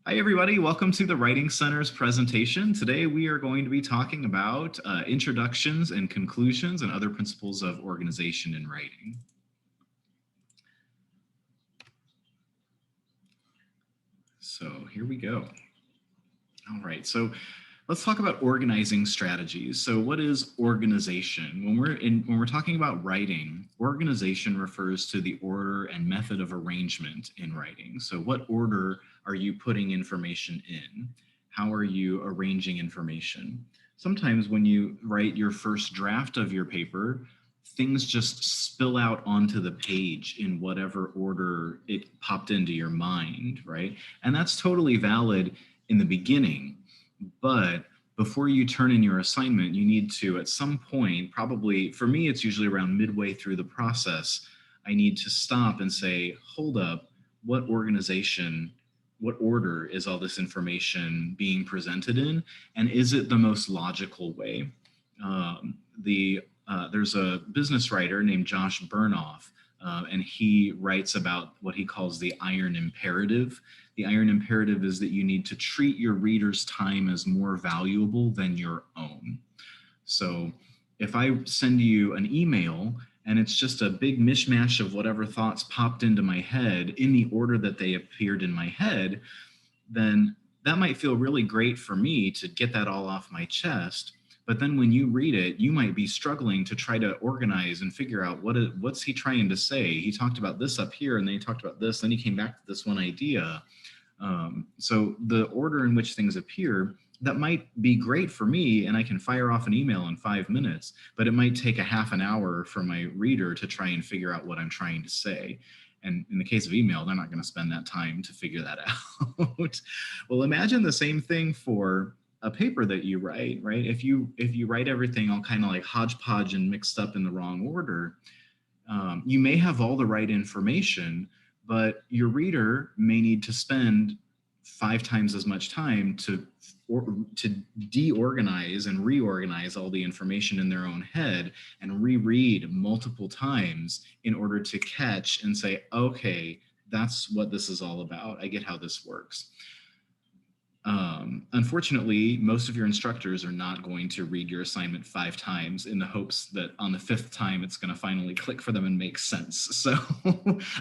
Hi, everybody. Welcome to the Writing Center's presentation. Today, we are going to be talking about introductions and conclusions and other principles of organization in writing. So here we go. All right. So let's talk about organizing strategies. So what is organization? When we're talking about writing, organization refers to the order and method of arrangement in writing. So what order are you putting information in? How are you arranging information? Sometimes when you write your first draft of your paper, things just spill out onto the page in whatever order it popped into your mind, right? And that's totally valid in the beginning. But before you turn in your assignment, you need to, at some point, probably for me, it's usually around midway through the process, I need to stop and say, hold up, what organization, what order is all this information being presented in? And is it the most logical way? There's a business writer named Josh Bernoff, and he writes about what he calls the iron imperative. The iron imperative is that you need to treat your reader's time as more valuable than your own. So if I send you an email and it's just a big mishmash of whatever thoughts popped into my head in the order that they appeared in my head, then that might feel really great for me to get that all off my chest. But then when you read it, you might be struggling to try to organize and figure out what's he trying to say. He talked about this up here, and then he talked about this, then he came back to this one idea. So the order in which things appear, that might be great for me, and I can fire off an email in 5 minutes, but it might take a half an hour for my reader to try and figure out what I'm trying to say. And in the case of email, they're not going to spend that time to figure that out. Well, imagine the same thing for a paper that you write, right? If you write everything all kind of like hodgepodge and mixed up in the wrong order, you may have all the right information, but your reader may need to spend 5 times as much time to deorganize and reorganize all the information in their own head and reread multiple times in order to catch and say, okay, that's what this is all about. I get how this works. Unfortunately, most of your instructors are not going to read your assignment 5 times in the hopes that on the 5th time it's going to finally click for them and make sense. So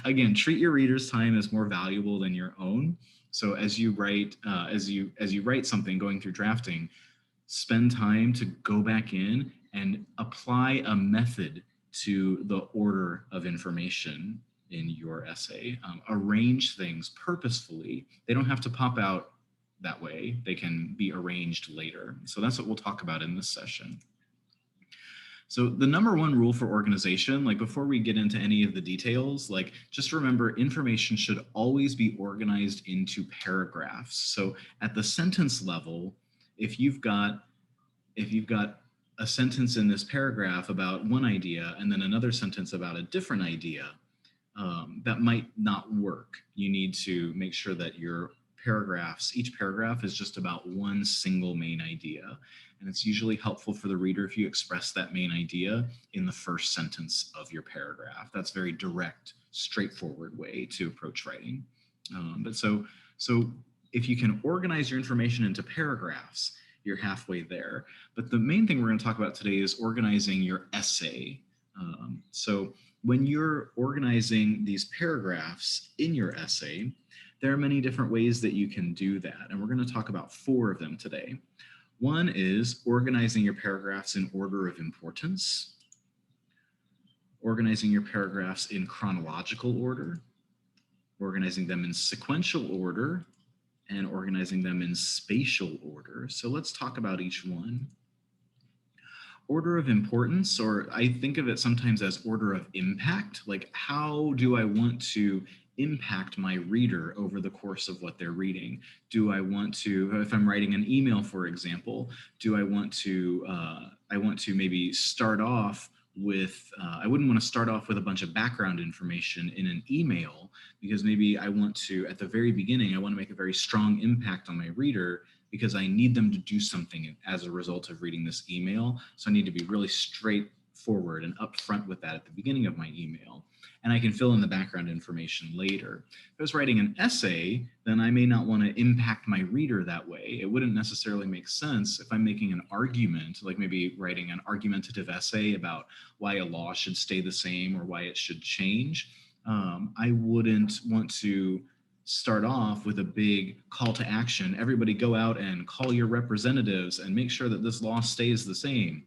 again, treat your reader's time as more valuable than your own. So as you write, as you write something going through drafting, spend time to go back in and apply a method to the order of information in your essay. Arrange things purposefully. They don't have to pop out that way. They can be arranged later. So that's what we'll talk about in this session. So the number one rule for organization, like before we get into any of the details, like just remember information should always be organized into paragraphs. So at the sentence level, if you've got a sentence in this paragraph about one idea and then another sentence about a different idea, that might not work. You need to make sure that your each paragraph is just about one single main idea. And it's usually helpful for the reader if you express that main idea in the first sentence of your paragraph. That's a very direct, straightforward way to approach writing. So if you can organize your information into paragraphs, you're halfway there. But the main thing we're going to talk about today is organizing your essay. So when you're organizing these paragraphs in your essay, there are many different ways that you can do that, and we're going to talk about 4 of them today. One is organizing your paragraphs in order of importance, organizing your paragraphs in chronological order, organizing them in sequential order, and organizing them in spatial order. So let's talk about each one. Order of importance, or I think of it sometimes as order of impact, like how do I want to impact my reader over the course of what they're reading? Do I want to, if I'm writing an email, for example, do I want to maybe start off with, I wouldn't want to start off with a bunch of background information in an email, because maybe I want to, at the very beginning, I want to make a very strong impact on my reader because I need them to do something as a result of reading this email. So I need to be really straightforward and upfront with that at the beginning of my email. and I can fill in the background information later. If I was writing an essay, then I may not want to impact my reader that way. It wouldn't necessarily make sense if I'm making an argument, like maybe writing an argumentative essay about why a law should stay the same or why it should change. I wouldn't want to start off with a big call to action. Everybody go out and call your representatives and make sure that this law stays the same,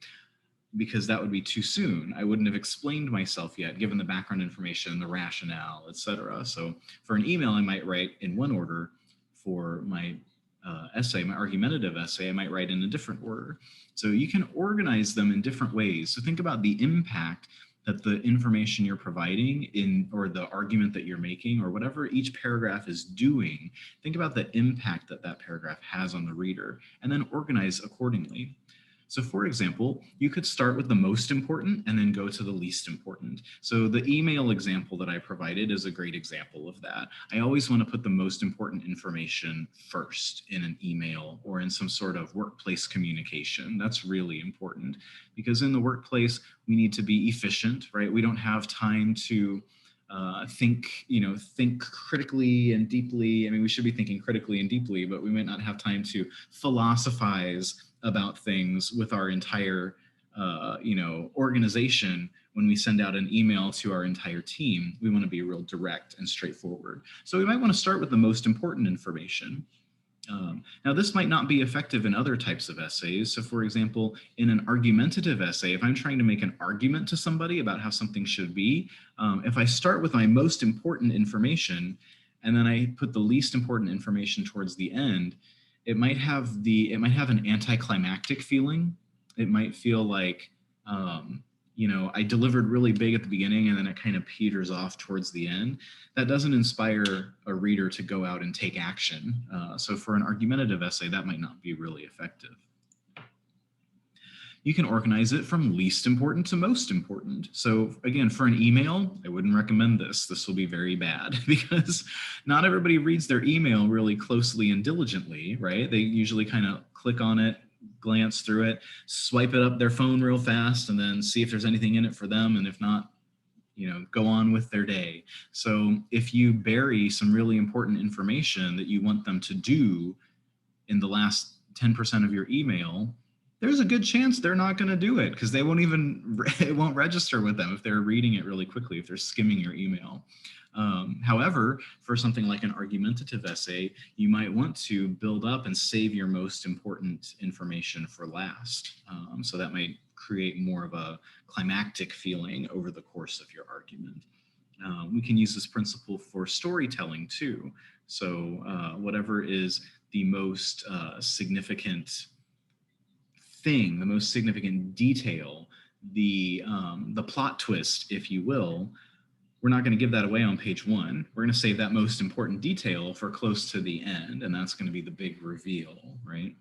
because that would be too soon. I wouldn't have explained myself yet, given the background information, the rationale, etc. So for an email, I might write in one order. For my essay, my argumentative essay, I might write in a different order. So you can organize them in different ways. So think about the impact that the information you're providing in, or the argument that you're making, or whatever each paragraph is doing. Think about the impact that that paragraph has on the reader, and then organize accordingly. So for example, you could start with the most important and then go to the least important. So the email example that I provided is a great example of that. I always want to put the most important information first in an email or in some sort of workplace communication. That's really important, because in the workplace, we need to be efficient, right? We don't have time to think critically and deeply. I mean, we should be thinking critically and deeply, but we might not have time to philosophize about things with our entire, organization. When we send out an email to our entire team, we want to be real direct and straightforward. So we might want to start with the most important information. Now, this might not be effective in other types of essays. So for example, in an argumentative essay, if I'm trying to make an argument to somebody about how something should be, if I start with my most important information and then I put the least important information towards the end, it might have an anticlimactic feeling. It might feel like, I delivered really big at the beginning and then it kind of peters off towards the end. That doesn't inspire a reader to go out and take action. So for an argumentative essay, that might not be really effective. You can organize it from least important to most important. So again, for an email, I wouldn't recommend this. This will be very bad because not everybody reads their email really closely and diligently, right? They usually kind of click on it, glance through it, swipe it up their phone real fast, and then see if there's anything in it for them. And if not, go on with their day. So if you bury some really important information that you want them to do in the last 10% of your email, there's a good chance they're not going to do it, because it won't register with them if they're reading it really quickly, if they're skimming your email. However, for something like an argumentative essay, you might want to build up and save your most important information for last. So that might create more of a climactic feeling over the course of your argument. We can use this principle for storytelling too. So whatever is the most significant thing, the most significant detail, the plot twist, if you will, we're not going to give that away on page one. We're going to save that most important detail for close to the end, and that's going to be the big reveal, right?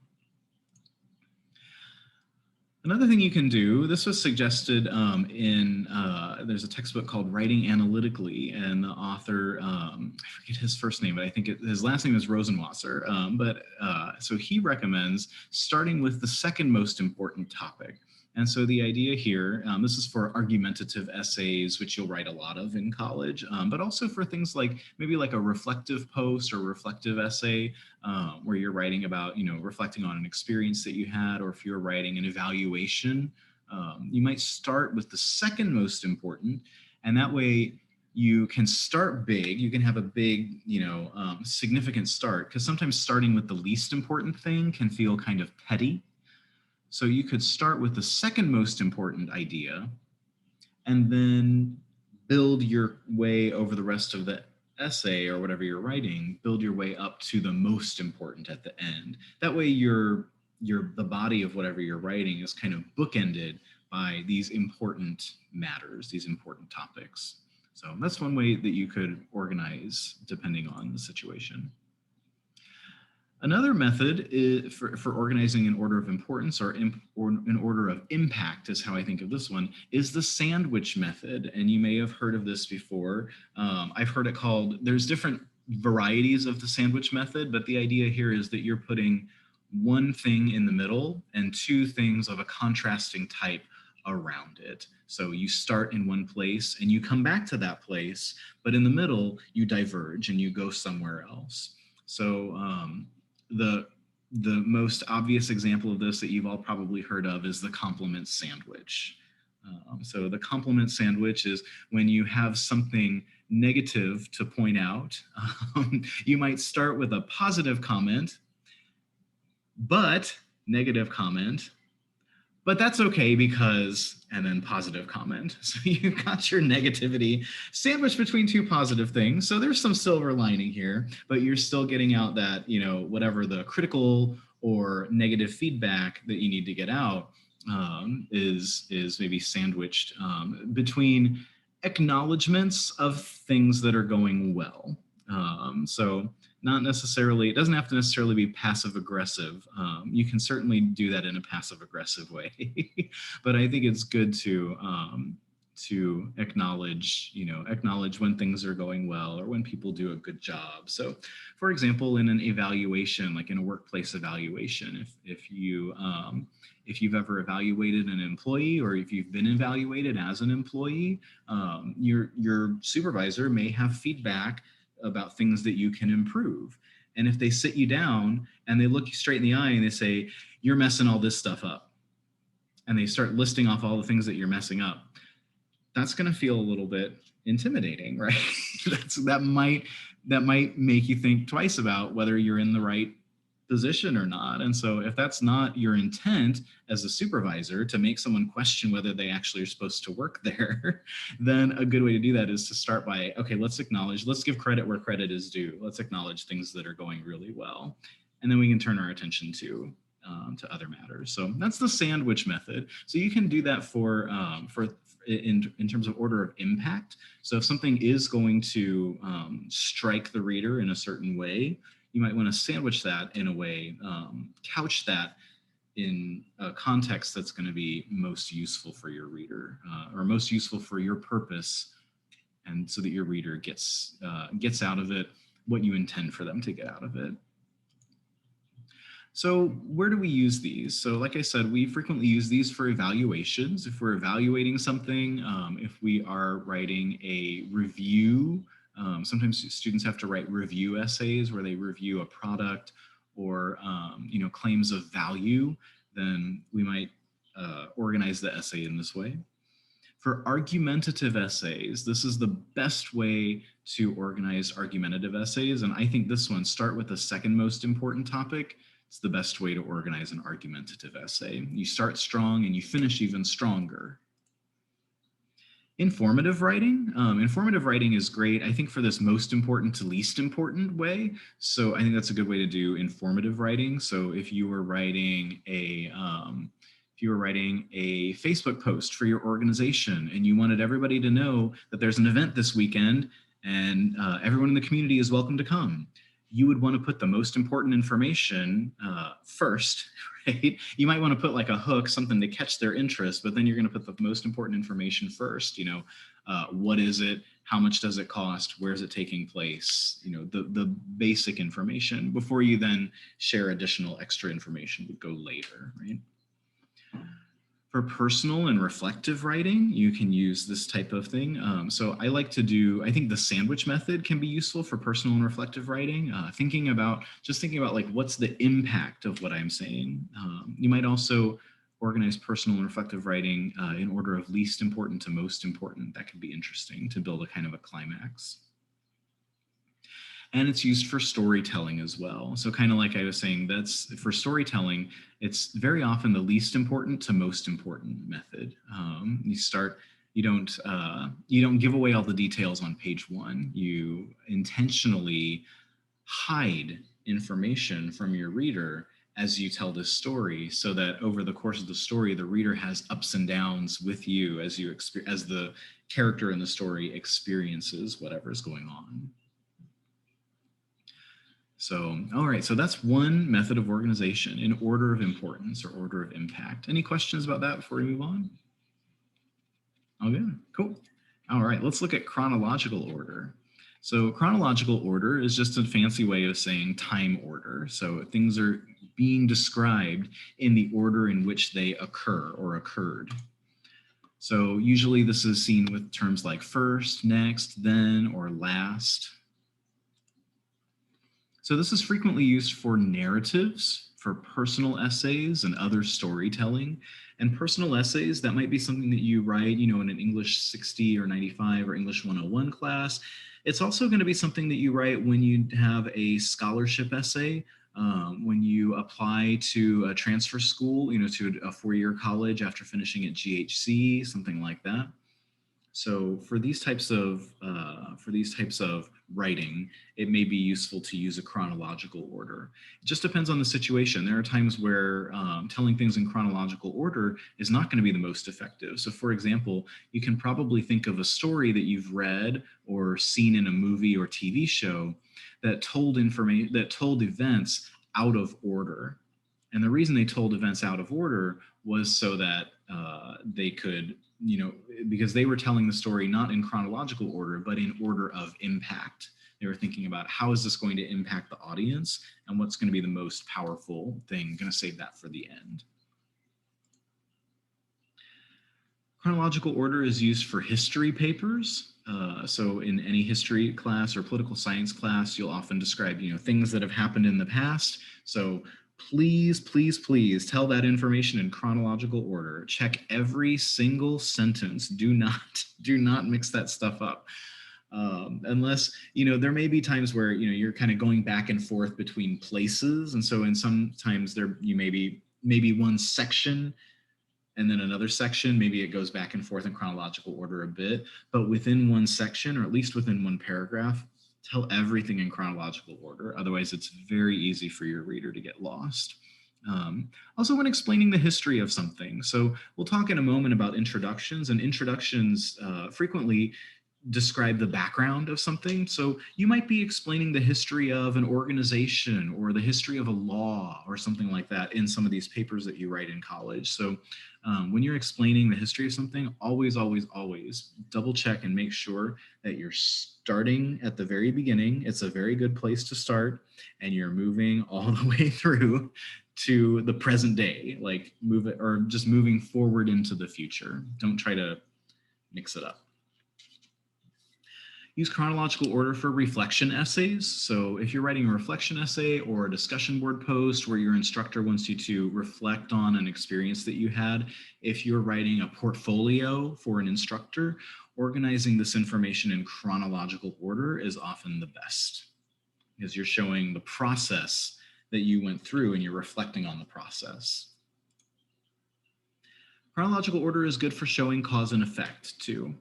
Another thing you can do, this was suggested there's a textbook called Writing Analytically, and the author, I forget his first name, but I think his last name is Rosenwasser. So he recommends starting with the second most important topic. And so the idea here, this is for argumentative essays, which you'll write a lot of in college, but also for things like maybe like a reflective post or reflective essay, where you're writing about, reflecting on an experience that you had, or if you're writing an evaluation, you might start with the second most important, and that way you can start big. You can have a big, significant start, because sometimes starting with the least important thing can feel kind of petty. So you could start with the second most important idea and then build your way over the rest of the essay or whatever you're writing, build your way up to the most important at the end. That way the body of whatever you're writing is kind of bookended by these important matters, these important topics. So that's one way that you could organize depending on the situation. Another method is for organizing in order of importance or in order of impact, is how I think of this one, is the sandwich method. And you may have heard of this before. I've heard it called, there's different varieties of the sandwich method, but the idea here is that you're putting one thing in the middle and two things of a contrasting type around it. So you start in one place and you come back to that place, but in the middle you diverge and you go somewhere else. So the most obvious example of this that you've all probably heard of is the complement sandwich. So the complement sandwich is when you have something negative to point out. You might start with a positive comment, but negative comment, but that's okay because, and then positive comment. So you've got your negativity sandwiched between two positive things. So there's some silver lining here, but you're still getting out that, you know, whatever the critical or negative feedback that you need to get out is maybe sandwiched between acknowledgments of things that are going well. So not necessarily, it doesn't have to necessarily be passive aggressive. You can certainly do that in a passive aggressive way, but I think it's good to acknowledge, acknowledge when things are going well or when people do a good job. So for example, in an evaluation, like in a workplace evaluation, if you've ever evaluated an employee or if you've been evaluated as an employee, your supervisor may have feedback about things that you can improve. And if they sit you down and they look you straight in the eye and they say, you're messing all this stuff up, and they start listing off all the things that you're messing up, that's going to feel a little bit intimidating, right? that might make you think twice about whether you're in the right position or not. And so if that's not your intent as a supervisor, to make someone question whether they actually are supposed to work there, then a good way to do that is to start by, okay, let's give credit where credit is due. Let's acknowledge things that are going really well. And then we can turn our attention to other matters. So that's the sandwich method. So you can do that in terms of order of impact. So if something is going to strike the reader in a certain way, you might want to sandwich that in a way, couch that in a context that's going to be most useful for your reader or most useful for your purpose, and so that your reader gets out of it what you intend for them to get out of it. So where do we use these? So like I said, we frequently use these for evaluations. If we're evaluating something, if we are writing a review, sometimes students have to write review essays where they review a product or claims of value, then we might organize the essay in this way. For argumentative essays, this is the best way to organize argumentative essays. And I think this one, start with the second most important topic. It's the best way to organize an argumentative essay. You start strong and you finish even stronger. Informative writing. Informative writing is great, I think, for this most important to least important way. So I think that's a good way to do informative writing. So if you were writing a Facebook post for your organization and you wanted everybody to know that there's an event this weekend and everyone in the community is welcome to come, you would want to put the most important information first, right? You might want to put like a hook, something to catch their interest, but then you're going to put the most important information first. What is it? How much does it cost? Where is it taking place? The basic information before you then share additional extra information would go later, right? For personal and reflective writing, you can use this type of thing. So I think the sandwich method can be useful for personal and reflective writing, thinking about like, what's the impact of what I'm saying. You might also organize personal and reflective writing in order of least important to most important. That could be interesting to build a kind of a climax. And it's used for storytelling as well. So kind of like I was saying, that's for storytelling, it's very often the least important to most important method. You don't give away all the details on page one. You intentionally hide information from your reader as you tell this story, so that over the course of the story, the reader has ups and downs with you as the character in the story experiences whatever's going on. So, all right, so that's one method of organization in order of importance or order of impact. Any questions about that before we move on? Oh, good, cool. All right, let's look at chronological order. So chronological order is just a fancy way of saying time order. So things are being described in the order in which they occur or occurred. So usually this is seen with terms like first, next, then, or last. So this is frequently used for narratives, for personal essays and other storytelling. And personal essays, that might be something that you write, in an English 60 or 95 or English 101 class. It's also going to be something that you write when you have a scholarship essay, when you apply to a transfer school, to a four-year college after finishing at GHC, something like that. So for these types of writing, it may be useful to use a chronological order. It just depends on the situation. There are times where telling things in chronological order is not going to be the most effective. So for example, you can probably think of a story that you've read or seen in a movie or TV show that told events out of order. And the reason they told events out of order was so that they could, because they were telling the story not in chronological order, but in order of impact. They were thinking about how is this going to impact the audience and what's going to be the most powerful thing. I'm going to save that for the end. Chronological order is used for history papers. So in any history class or political science class, you'll often describe, things that have happened in the past. So please, please, please tell that information in chronological order. Check every single sentence. Do not mix that stuff up. Unless, there may be times where, you're kind of going back and forth between places. And so in sometimes you maybe one section and then another section, maybe it goes back and forth in chronological order a bit, but within one section, or at least within one paragraph, tell everything in chronological order. Otherwise, it's very easy for your reader to get lost. Also, when explaining the history of something. So we'll talk in a moment about introductions, and introductions frequently describe the background of something. So you might be explaining the history of an organization or the history of a law or something like that in some of these papers that you write in college. So when you're explaining the history of something, always, always, always double check and make sure that you're starting at the very beginning. It's a very good place to start, and you're moving all the way through to the present day, like move it, or just moving forward into the future. Don't try to mix it up. Use chronological order for reflection essays. So if you're writing a reflection essay or a discussion board post where your instructor wants you to reflect on an experience that you had, if you're writing a portfolio for an instructor, organizing this information in chronological order is often the best, because you're showing the process that you went through and you're reflecting on the process. Chronological order is good for showing cause and effect too.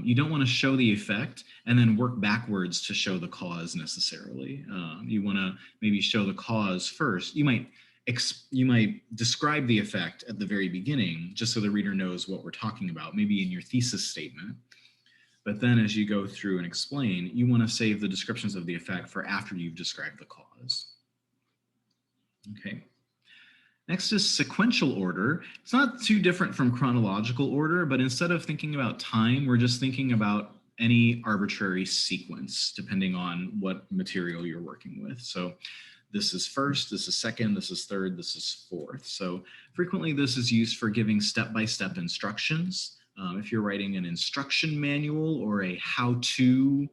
You don't want to show the effect and then work backwards to show the cause necessarily. You want to maybe show the cause first. You might describe the effect at the very beginning, just so the reader knows what we're talking about, maybe in your thesis statement. But then as you go through and explain, you want to save the descriptions of the effect for after you've described the cause. Okay. Next is sequential order. It's not too different from chronological order, but instead of thinking about time, we're just thinking about any arbitrary sequence, depending on what material you're working with. So this is first, this is second, this is third, this is fourth. So frequently this is used for giving step-by-step instructions. If you're writing an instruction manual or a how-to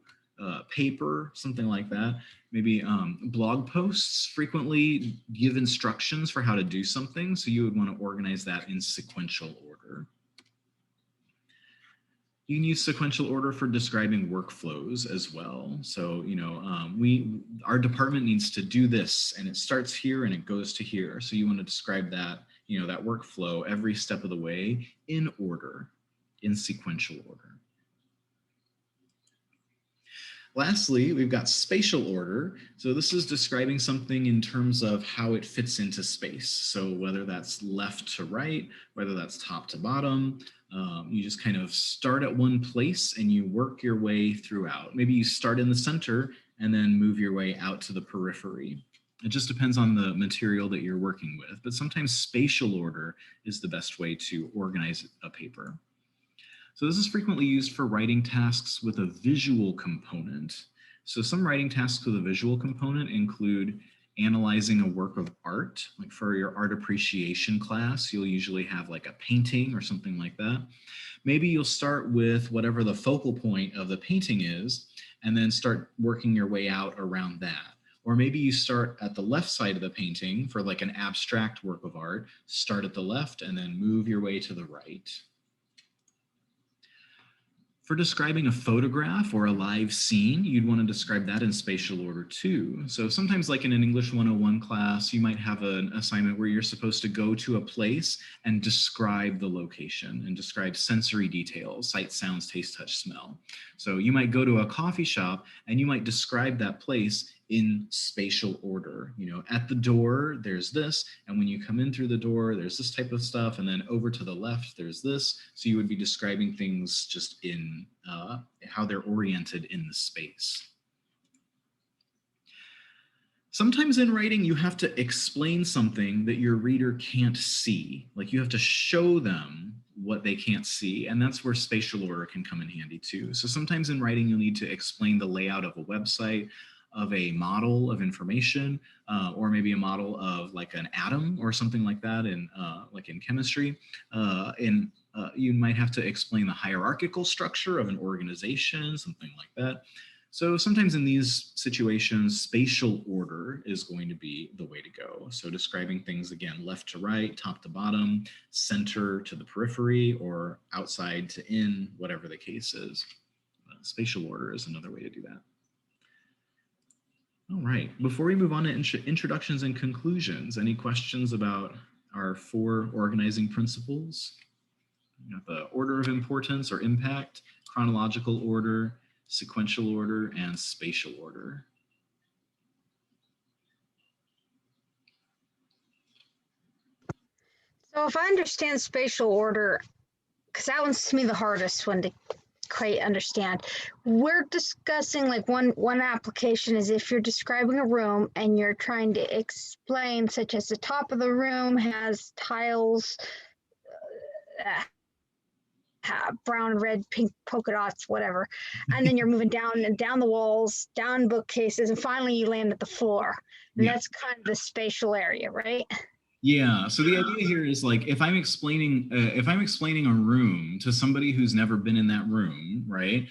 paper, something like that. Maybe blog posts frequently give instructions for how to do something, so you would want to organize that in sequential order. You can use sequential order for describing workflows as well. So, our department needs to do this, and it starts here and it goes to here. So you want to describe that, that workflow every step of the way in order, in sequential order. Lastly, we've got spatial order. So this is describing something in terms of how it fits into space. So whether that's left to right, whether that's top to bottom, you just kind of start at one place and you work your way throughout. Maybe you start in the center and then move your way out to the periphery. It just depends on the material that you're working with, but sometimes spatial order is the best way to organize a paper. So this is frequently used for writing tasks with a visual component. So some writing tasks with a visual component include analyzing a work of art. Like for your art appreciation class, you'll usually have like a painting or something like that. Maybe you'll start with whatever the focal point of the painting is, and then start working your way out around that. Or maybe you start at the left side of the painting for like an abstract work of art, start at the left and then move your way to the right. For describing a photograph or a live scene, you'd want to describe that in spatial order too. So sometimes like in an English 101 class, you might have an assignment where you're supposed to go to a place and describe the location and describe sensory details, sight, sounds, taste, touch, smell. So you might go to a coffee shop and you might describe that place in spatial order. You know, at the door, there's this, and when you come in through the door, there's this type of stuff, and then over to the left, there's this. So you would be describing things just in how they're oriented in the space. Sometimes in writing, you have to explain something that your reader can't see. Like you have to show them what they can't see, and that's where spatial order can come in handy too. So sometimes in writing, you'll need to explain the layout of a website, of a model of information, or maybe a model of like an atom or something like that in like in chemistry. You might have to explain the hierarchical structure of an organization, something like that. So sometimes in these situations, spatial order is going to be the way to go. So describing things again, left to right, top to bottom, center to the periphery, or outside to in, whatever the case is. Spatial order is another way to do that. All right, before we move on to introductions and conclusions, any questions about our 4 organizing principles? You know, the order of importance or impact, chronological order, sequential order, and spatial order. So if I understand spatial order, because that one's to me the hardest one to quite understand. We're discussing like one application is if you're describing a room and you're trying to explain, such as the top of the room has tiles, brown, red, pink polka dots, whatever, and then you're moving down and down the walls, down bookcases, and finally you land at the floor. And Yeah. that's kind of the spatial area, right? Yeah. So the idea here is like if I'm explaining a room to somebody who's never been in that room, right?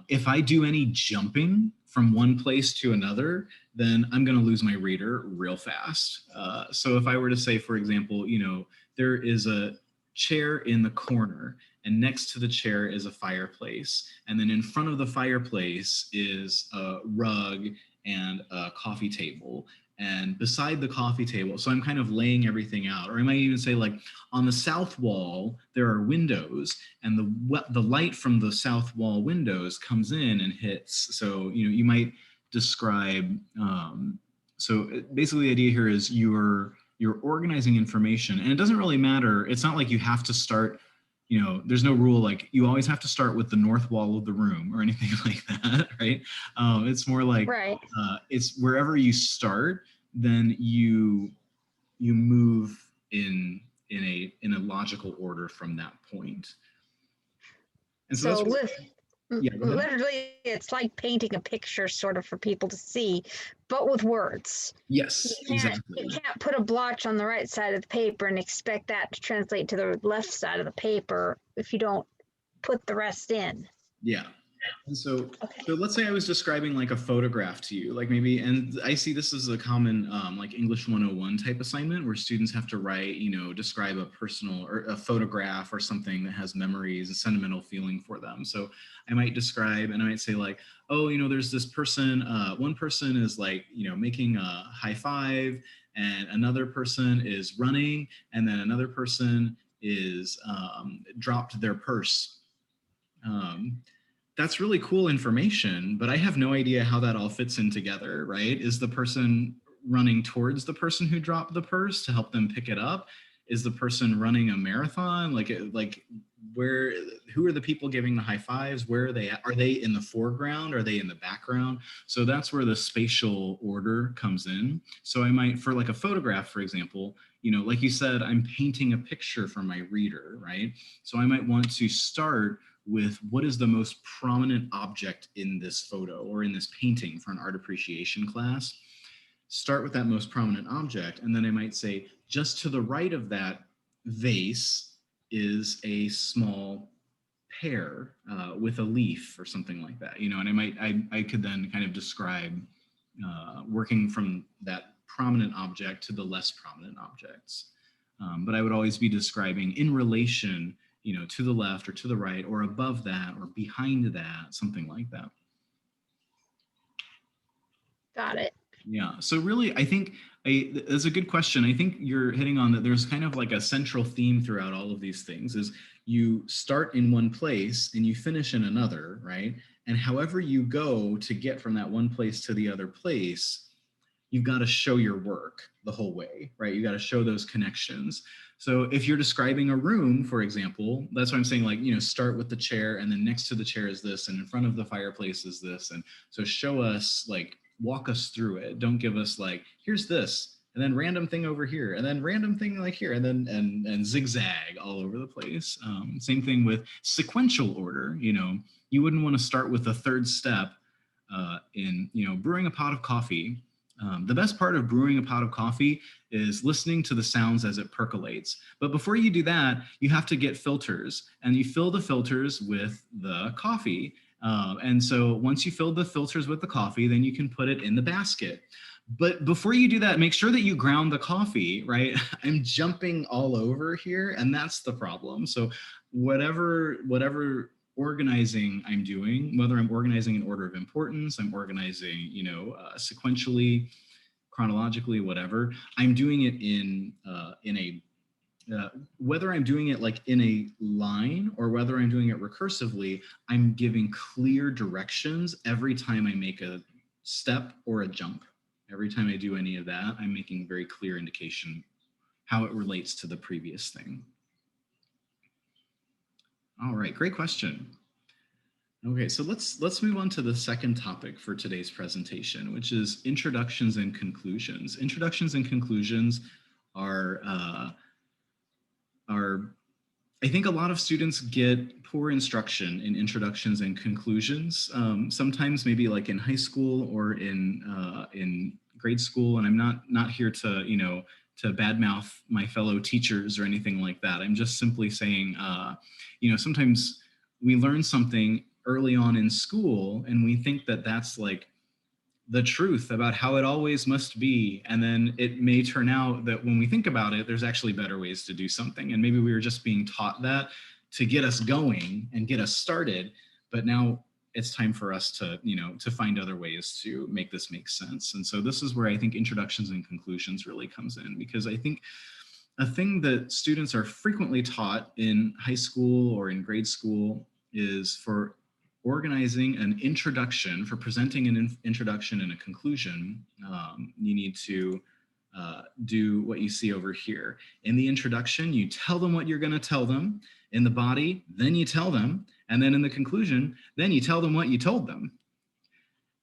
If I do any jumping from one place to another, then I'm going to lose my reader real fast. So if I were to say, for example, you know, there is a chair in the corner, and next to the chair is a fireplace, and then in front of the fireplace is a rug and a coffee table. And beside the coffee table, so I'm kind of laying everything out. Or I might even say like on the south wall, there are windows, and the light from the south wall windows comes in and hits. So, you know, you might describe, so basically the idea here is you're organizing information, and it doesn't really matter. It's not like you have to start, you know, there's no rule like you always have to start with the north wall of the room or anything like that, right? It's more like right. It's wherever you start, then you move in a logical order from that point. And so that's literally it's like painting a picture sort of for people to see, but with words. Yes, exactly. You can't put a blotch on the right side of the paper and expect that to translate to the left side of the paper if you don't put the rest in. Yeah. And so let's say I was describing like a photograph to you, like maybe, and I see this as a common like English 101 type assignment where students have to write, you know, describe a personal or a photograph or something that has memories and sentimental feeling for them. So I might describe and I might say like, oh, you know, there's this person, one person is like, you know, making a high five, and another person is running, and then another person is dropped their purse. That's really cool information, but I have no idea how that all fits in together, right? Is the person running towards the person who dropped the purse to help them pick it up? Is the person running a marathon? Like where, who are the people giving the high fives? Where are they at? Are they in the foreground? Are they in the background? So that's where the spatial order comes in. So I might, for like a photograph, for example, you know, like you said, I'm painting a picture for my reader, right? So I might want to start with what is the most prominent object in this photo or in this painting for an art appreciation class. start with that most prominent object, and then I might say, just to the right of that vase is a small pear with a leaf or something like that, and I could then kind of describe working from that prominent object to the less prominent objects. But I would always be describing in relation, to the left or to the right or above that or behind that, something like that. Got it. Yeah. So really, I think that's a good question. I think you're hitting on that. There's kind of like a central theme throughout all of these things is you start in one place and you finish in another, right? And however you go to get from that one place to the other place, you've got to show your work the whole way, right? You got to show those connections. So if you're describing a room, for example, that's what I'm saying, like, start with the chair and then next to the chair is this and in front of the fireplace is this. And so show us, like, walk us through it. Don't give us like, here's this and then random thing over here and then random thing like here and then and zigzag all over the place. Same thing with sequential order. You wouldn't want to start with the third step in brewing a pot of coffee. The best part of brewing a pot of coffee is listening to the sounds as it percolates. But before you do that, you have to get filters and you fill the filters with the coffee. And so once you fill the filters with the coffee, then you can put it in the basket. But before you do that, make sure that you ground the coffee, right? I'm jumping all over here, and that's the problem. So whatever organizing I'm doing, whether I'm organizing in order of importance, I'm organizing, sequentially, chronologically, whatever, I'm doing it in a whether I'm doing it like in a line or whether I'm doing it recursively, I'm giving clear directions every time I make a step or a jump. Every time I do any of that, I'm making very clear indication how it relates to the previous thing. All right, great question. Okay, so let's move on to the second topic for today's presentation, which is introductions and conclusions. Introductions and conclusions are I think a lot of students get poor instruction in introductions and conclusions. Sometimes maybe like in high school or in grade school, and I'm not here to to badmouth my fellow teachers or anything like that. I'm just simply saying, sometimes we learn something early on in school and we think that that's like the truth about how it always must be. And then it may turn out that when we think about it, there's actually better ways to do something. And maybe we were just being taught that to get us going and get us started. But now it's time for us to, to find other ways to make this make sense. And so this is where I think introductions and conclusions really comes in, because I think a thing that students are frequently taught in high school or in grade school is for organizing an introduction, for presenting an introduction and a conclusion, you need to do what you see over here. In the introduction, you tell them what you're going to tell them. In the body, then you tell them. And then in the conclusion, then you tell them what you told them.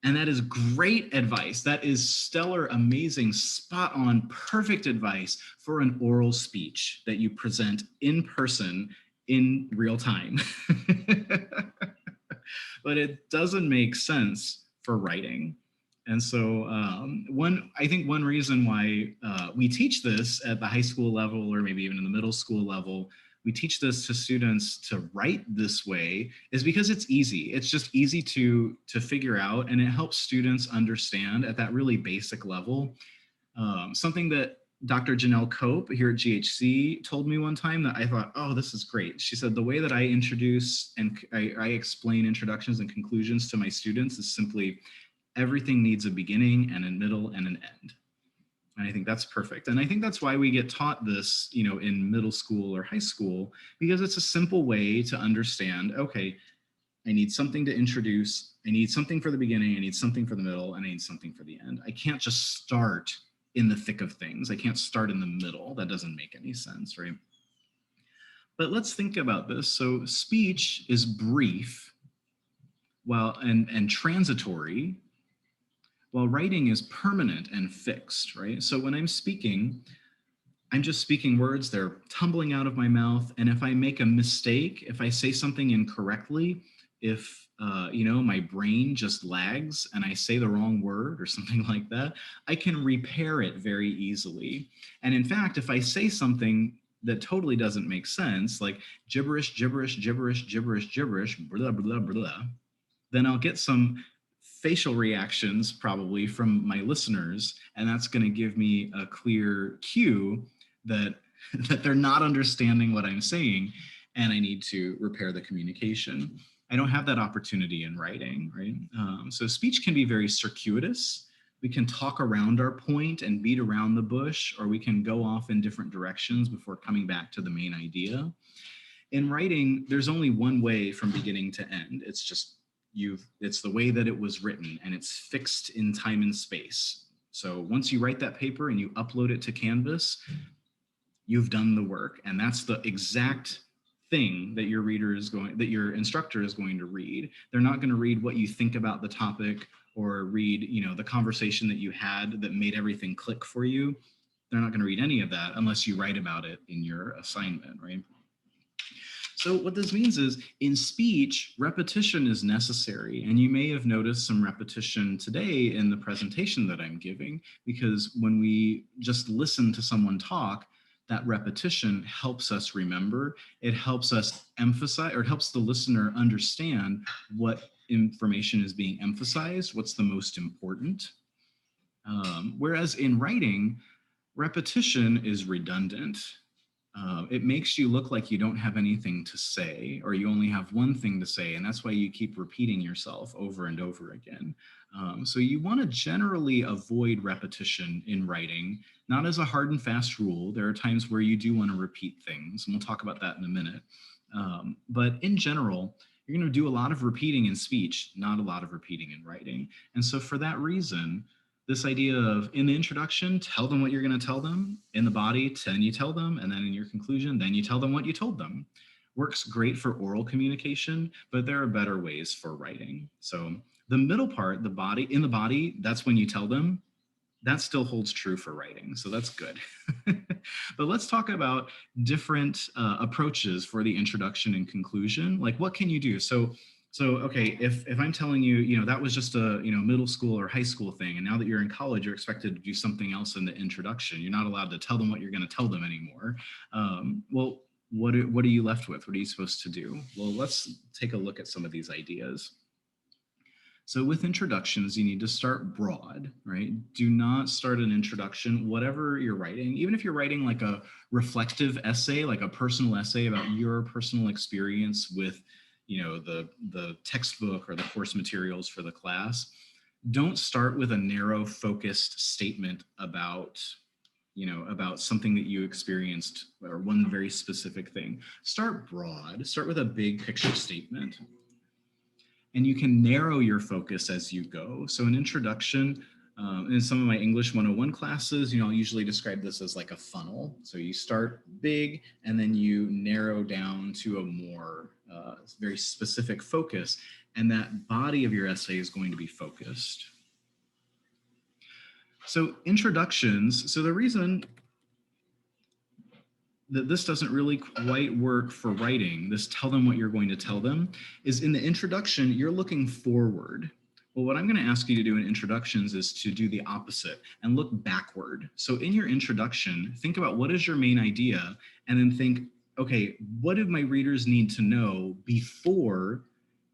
And that is great advice. That is stellar, amazing, spot on, perfect advice for an oral speech that you present in person in real time. But it doesn't make sense for writing. And so I think one reason why we teach this at the high school level, or maybe even in the middle school level, we teach this to students to write this way is because it's easy. It's just easy to figure out, and it helps students understand at that really basic level. Something that Dr. Janelle Cope here at GHC told me one time that I thought, oh, this is great. She said, the way that I introduce and I explain introductions and conclusions to my students is simply everything needs a beginning and a middle and an end. And I think that's perfect. And I think that's why we get taught this, in middle school or high school, because it's a simple way to understand, okay, I need something to introduce. I need something for the beginning. I need something for the middle, and I need something for the end. I can't just start in the thick of things. I can't start in the middle. That doesn't make any sense, right? But let's think about this. So speech is brief and transitory, while writing is permanent and fixed, right? So when I'm speaking, I'm just speaking words, they're tumbling out of my mouth. And if I make a mistake, if I say something incorrectly, if you know, my brain just lags and I say the wrong word or something like that, I can repair it very easily. And in fact, if I say something that totally doesn't make sense, like gibberish, gibberish, gibberish, gibberish, gibberish, blah, blah, blah, then I'll get some facial reactions probably from my listeners, and that's going to give me a clear cue that that they're not understanding what I'm saying, and I need to repair the communication. I don't have that opportunity in writing, right? So speech can be very circuitous. We can talk around our point and beat around the bush, or we can go off in different directions before coming back to the main idea. In writing, there's only one way from beginning to end. It's just it's the way that it was written, and it's fixed in time and space. So once you write that paper and you upload it to Canvas, you've done the work, and that's the exact thing that your instructor is going to read. They're not going to read what you think about the topic or read, you know, the conversation that you had that made everything click for you. They're not going to read any of that unless you write about it in your assignment, right? So what this means is in speech, repetition is necessary. And you may have noticed some repetition today in the presentation that I'm giving, because when we just listen to someone talk, that repetition helps us remember. It helps us emphasize, or it helps the listener understand what information is being emphasized, what's the most important. Whereas in writing, repetition is redundant. It makes you look like you don't have anything to say, or you only have one thing to say, and that's why you keep repeating yourself over and over again. So you want to generally avoid repetition in writing, not as a hard and fast rule. There are times where you do want to repeat things, and we'll talk about that in a minute. But in general, you're going to do a lot of repeating in speech, not a lot of repeating in writing. And so for that reason, this idea of in the introduction, tell them what you're going to tell them. In the body, then you tell them. And then in your conclusion, then you tell them what you told them. Works great for oral communication, but there are better ways for writing. So the middle part, the body, in the body, that's when you tell them. That still holds true for writing. So that's good. But let's talk about different approaches for the introduction and conclusion. Like, what can you do? So okay, if I'm telling you, you know, that was just a, you know, middle school or high school thing, and now that you're in college, you're expected to do something else in the introduction. You're not allowed to tell them what you're going to tell them anymore. Well, what are you left with? What are you supposed to do? Well, let's take a look at some of these ideas. So with introductions, you need to start broad, right? Do not start an introduction, whatever you're writing, even if you're writing like a reflective essay, like a personal essay about your personal experience with, you know, the textbook or the course materials for the class. Don't start with a narrow focused statement about, you know, about something that you experienced or one very specific thing. Start broad, start with a big picture statement. And you can narrow your focus as you go. So an introduction, in some of my English 101 classes, you know, I'll usually describe this as like a funnel. So you start big and then you narrow down to a more very specific focus. And that body of your essay is going to be focused. So introductions, so the reason that this doesn't really quite work for writing, this tell them what you're going to tell them, is in the introduction, you're looking forward. Well, what I'm going to ask you to do in introductions is to do the opposite and look backward. So in your introduction, think about what is your main idea, and then think, okay, what do my readers need to know before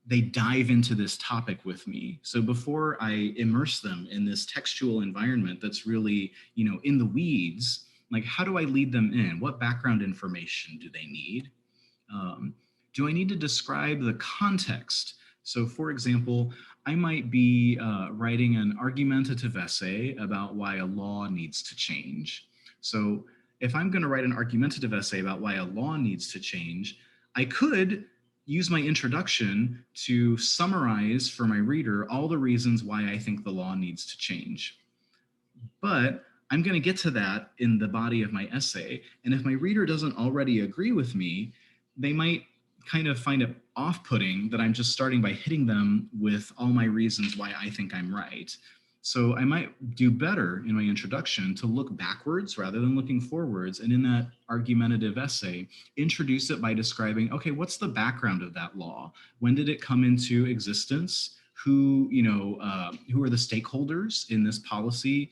they dive into this topic with me? So before I immerse them in this textual environment that's really, you know, in the weeds, like, how do I lead them in? What background information do they need? Do I need to describe the context? So for example, I might be writing an argumentative essay about why a law needs to change. So if I'm going to write an argumentative essay about why a law needs to change, I could use my introduction to summarize for my reader all the reasons why I think the law needs to change. But I'm going to get to that in the body of my essay. And if my reader doesn't already agree with me, they might kind of find it off-putting that I'm just starting by hitting them with all my reasons why I think I'm right. So I might do better in my introduction to look backwards rather than looking forwards. And in that argumentative essay, introduce it by describing, okay, what's the background of that law? When did it come into existence? Who, who are the stakeholders in this policy?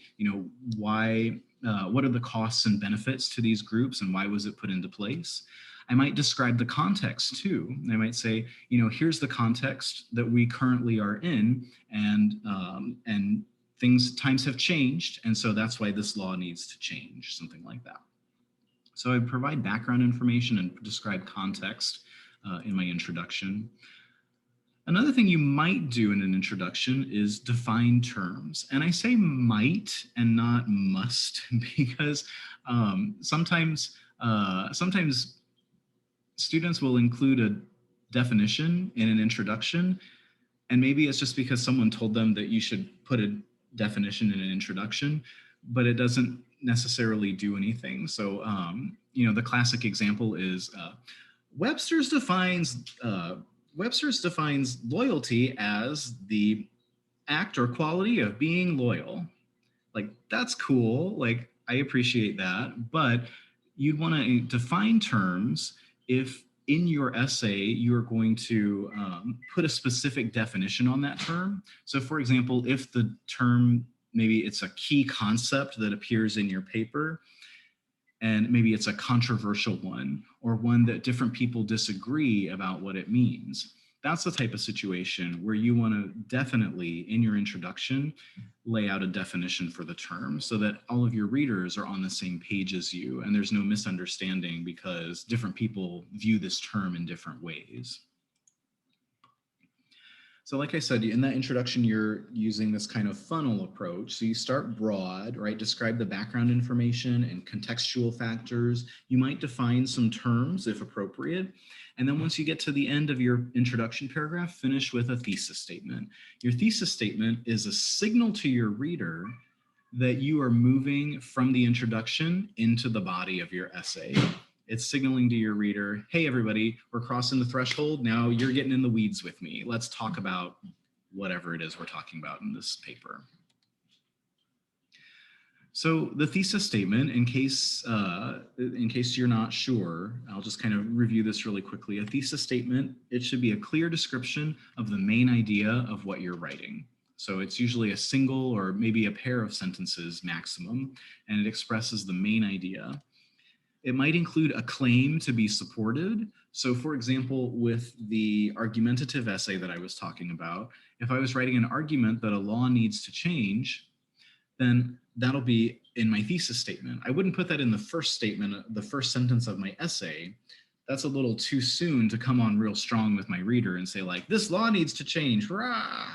Why, what are the costs and benefits to these groups, and why was it put into place? I might describe the context too. I might say, here's the context that we currently are in, and times have changed, and so that's why this law needs to change, something like that. So I provide background information and describe context in my introduction. Another thing you might do in an introduction is define terms. And I say might and not must because sometimes students will include a definition in an introduction, and maybe it's just because someone told them that you should put a definition in an introduction, but it doesn't necessarily do anything. So, the classic example is Webster's defines loyalty as the act or quality of being loyal. Like, that's cool. Like, I appreciate that, but you'd want to define terms if in your essay, you're going to put a specific definition on that term. So for example, if the term, maybe it's a key concept that appears in your paper, and maybe it's a controversial one or one that different people disagree about what it means, that's the type of situation where you want to definitely, in your introduction, lay out a definition for the term so that all of your readers are on the same page as you and there's no misunderstanding because different people view this term in different ways. So like I said, in that introduction, you're using this kind of funnel approach. So you start broad, right? Describe the background information and contextual factors. You might define some terms if appropriate. And then once you get to the end of your introduction paragraph, finish with a thesis statement. Your thesis statement is a signal to your reader that you are moving from the introduction into the body of your essay. It's signaling to your reader, hey, everybody, we're crossing the threshold. Now you're getting in the weeds with me. Let's talk about whatever it is we're talking about in this paper. So the thesis statement, in case you're not sure, I'll just kind of review this really quickly. A thesis statement, it should be a clear description of the main idea of what you're writing. So it's usually a single or maybe a pair of sentences maximum, and it expresses the main idea. It might include a claim to be supported. So for example, with the argumentative essay that I was talking about, if I was writing an argument that a law needs to change, then that'll be in my thesis statement. I wouldn't put that in the first statement, the first sentence of my essay. That's a little too soon to come on real strong with my reader and say like, this law needs to change, rah!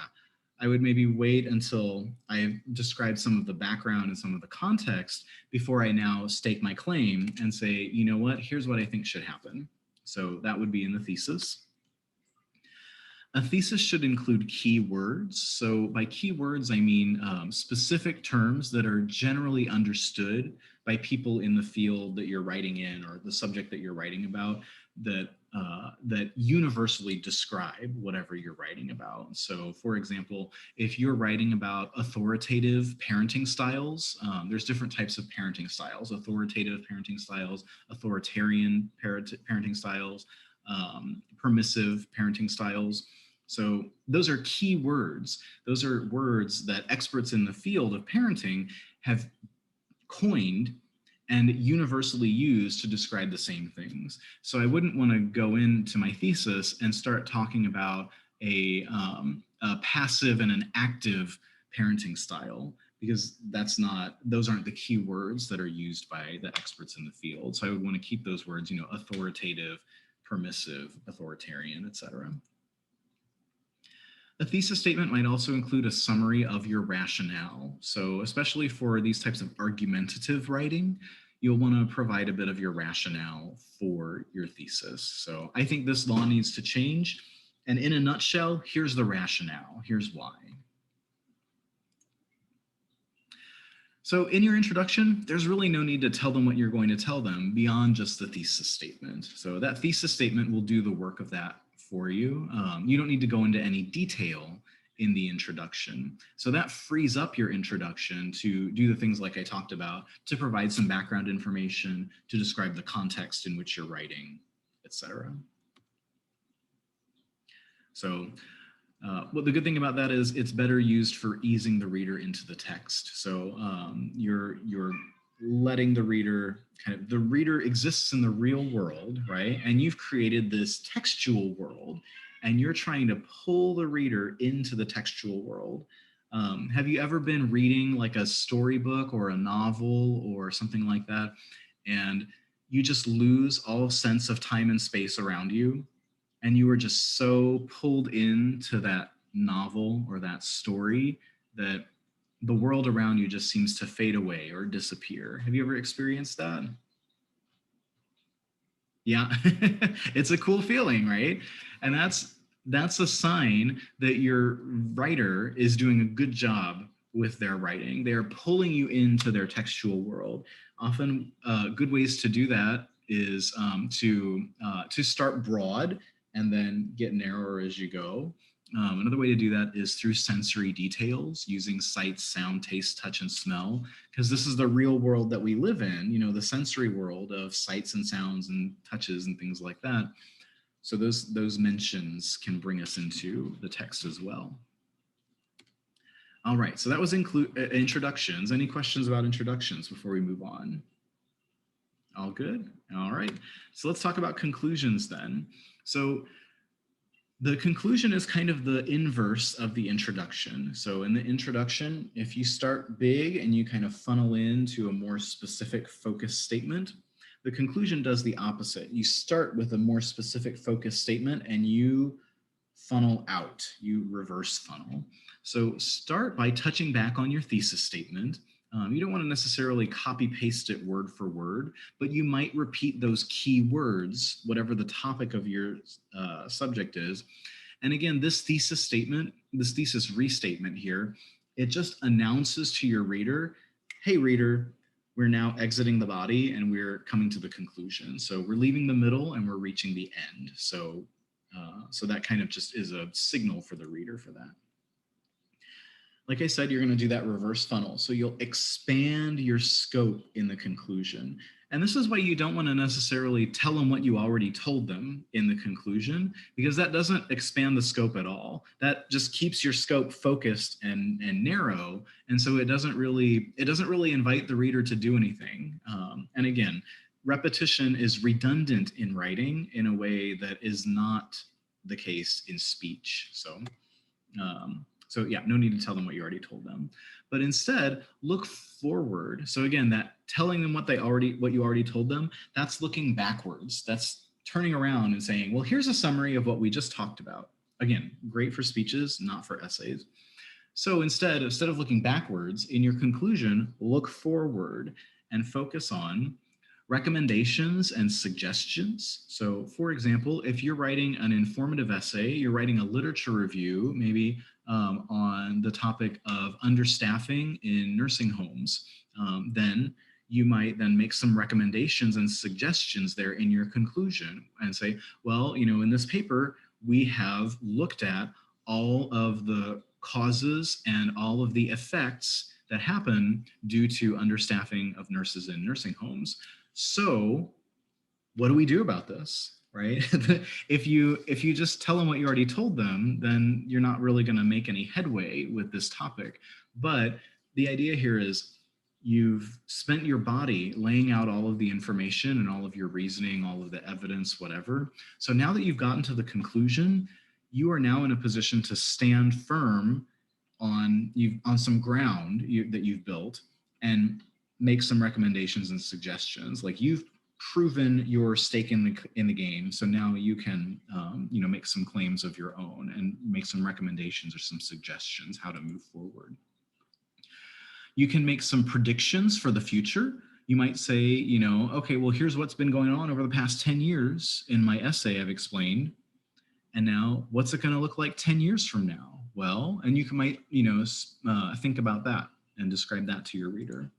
I would maybe wait until I described some of the background and some of the context before I now stake my claim and say, you know what, here's what I think should happen. So that would be in the thesis. A thesis should include keywords. So by keywords, I mean specific terms that are generally understood by people in the field that you're writing in or the subject that you're writing about that universally describe whatever you're writing about. So for example, if you're writing about authoritative parenting styles, there's different types of parenting styles, authoritative parenting styles, authoritarian parenting styles, permissive parenting styles. So those are key words. Those are words that experts in the field of parenting have coined and universally used to describe the same things. So I wouldn't want to go into my thesis and start talking about a passive and an active parenting style, because those aren't the key words that are used by the experts in the field. So I would want to keep those words, authoritative, permissive, authoritarian, etc. A thesis statement might also include a summary of your rationale. So especially for these types of argumentative writing, you'll want to provide a bit of your rationale for your thesis. So I think this law needs to change. And in a nutshell, here's the rationale. Here's why. So in your introduction, there's really no need to tell them what you're going to tell them beyond just the thesis statement. So that thesis statement will do the work of that for you. You don't need to go into any detail in the introduction. So that frees up your introduction to do the things like I talked about, to provide some background information, to describe the context in which you're writing, etc. So well, the good thing about that is it's better used for easing the reader into the text. So you're letting the reader the reader exists in the real world, right? And you've created this textual world, and you're trying to pull the reader into the textual world. Have you ever been reading like a storybook or a novel or something like that, and you just lose all sense of time and space around you, and you were just so pulled into that novel or that story that the world around you just seems to fade away or disappear? Have you ever experienced that? Yeah, it's a cool feeling, right? And that's a sign that your writer is doing a good job with their writing. They are pulling you into their textual world. Often, good ways to do that is to start broad and then get narrower as you go. Another way to do that is through sensory details, using sight, sound, taste, touch, and smell, because this is the real world that we live in, you know, the sensory world of sights and sounds and touches and things like that. So those mentions can bring us into the text as well. All right, so that was introductions. Any questions about introductions before we move on? All good? All right, so let's talk about conclusions then. So the conclusion is kind of the inverse of the introduction. So in the introduction, if you start big and you kind of funnel into a more specific focus statement, the conclusion does the opposite. You start with a more specific focus statement and you funnel out, you reverse funnel. So start by touching back on your thesis statement. You don't want to necessarily copy paste it word for word, but you might repeat those key words, whatever the topic of your subject is. And again, this thesis statement, this thesis restatement here, it just announces to your reader, hey reader, we're now exiting the body and we're coming to the conclusion. So we're leaving the middle and we're reaching the end. So that kind of just is a signal for the reader for that. Like I said, you're going to do that reverse funnel. So you'll expand your scope in the conclusion. And this is why you don't want to necessarily tell them what you already told them in the conclusion, because that doesn't expand the scope at all. That just keeps your scope focused and narrow. And so it doesn't really invite the reader to do anything. And again, repetition is redundant in writing in a way that is not the case in speech. So yeah, no need to tell them what you already told them, but instead look forward. So again, that telling them what you already told them, that's looking backwards. That's turning around and saying, well, here's a summary of what we just talked about. Again, great for speeches, not for essays. So instead of looking backwards, in your conclusion, look forward and focus on recommendations and suggestions. So for example, if you're writing an informative essay, you're writing a literature review, maybe on the topic of understaffing in nursing homes, then you might then make some recommendations and suggestions there in your conclusion and say, well, you know, in this paper, we have looked at all of the causes and all of the effects that happen due to understaffing of nurses in nursing homes. So what do we do about this? Right? If you just tell them what you already told them, then you're not really going to make any headway with this topic. But the idea here is you've spent your body laying out all of the information and all of your reasoning, all of the evidence, whatever. So now that you've gotten to the conclusion, you are now in a position to stand firm on some ground that you've built and make some recommendations and suggestions. Like you've proven your stake in the game, so now you can make some claims of your own and make some recommendations or some suggestions how to move forward. You can make some predictions for the future. You might say, you know, okay, well, here's what's been going on over the past 10 years in my essay I've explained, and now what's it going to look like 10 years from now? Well, and you might think about that and describe that to your reader.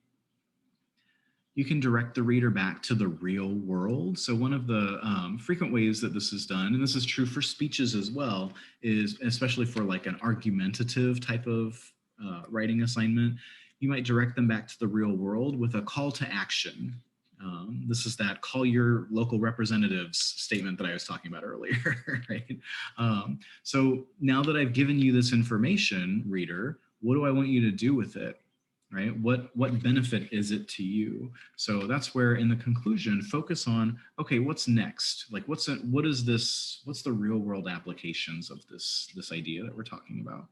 You can direct the reader back to the real world. So one of the frequent ways that this is done, and this is true for speeches as well, is especially for like an argumentative type of writing assignment, you might direct them back to the real world with a call to action. This is that call your local representatives statement that I was talking about earlier, right? So now that I've given you this information, reader, what do I want you to do with it? Right? What benefit is it to you? So that's where in the conclusion, focus on, okay, what's next? Like what's the real world applications of this idea that we're talking about?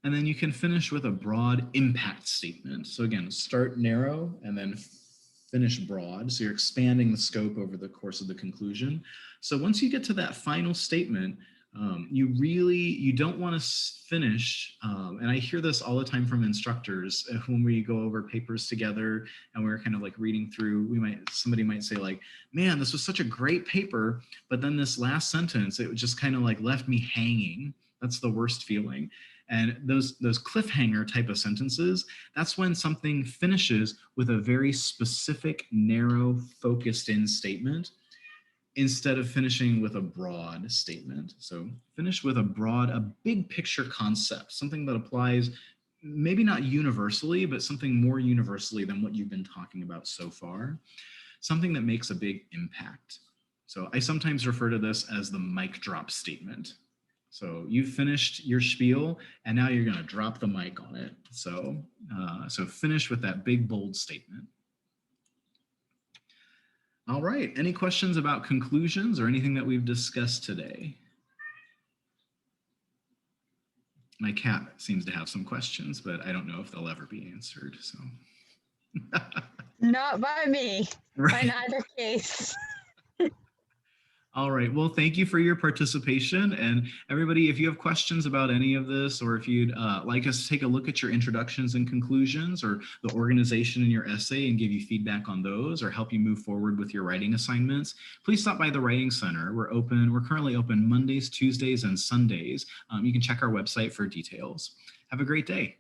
And then you can finish with a broad impact statement. So again, start narrow and then finish broad. So you're expanding the scope over the course of the conclusion. So once you get to that final statement, you don't want to finish, and I hear this all the time from instructors when we go over papers together and we're kind of like reading through, somebody might say like, man, this was such a great paper, but then this last sentence, it just kind of like left me hanging. That's the worst feeling. And those cliffhanger type of sentences, that's when something finishes with a very specific, narrow, focused in statement, instead of finishing with a broad statement. So finish with a big picture concept, something that applies maybe not universally, but something more universally than what you've been talking about so far, something that makes a big impact. So I sometimes refer to this as the mic drop statement. So you've finished your spiel and now you're going to drop the mic on it. So finish with that big, bold statement. All right, any questions about conclusions or anything that we've discussed today? My cat seems to have some questions, but I don't know if they'll ever be answered, so. Not by me, Right. in either case. All right, well, thank you for your participation. And everybody, if you have questions about any of this, or if you'd like us to take a look at your introductions and conclusions or the organization in your essay and give you feedback on those or help you move forward with your writing assignments, please stop by the Writing Center. We're currently open Mondays, Tuesdays, and Sundays. You can check our website for details. Have a great day.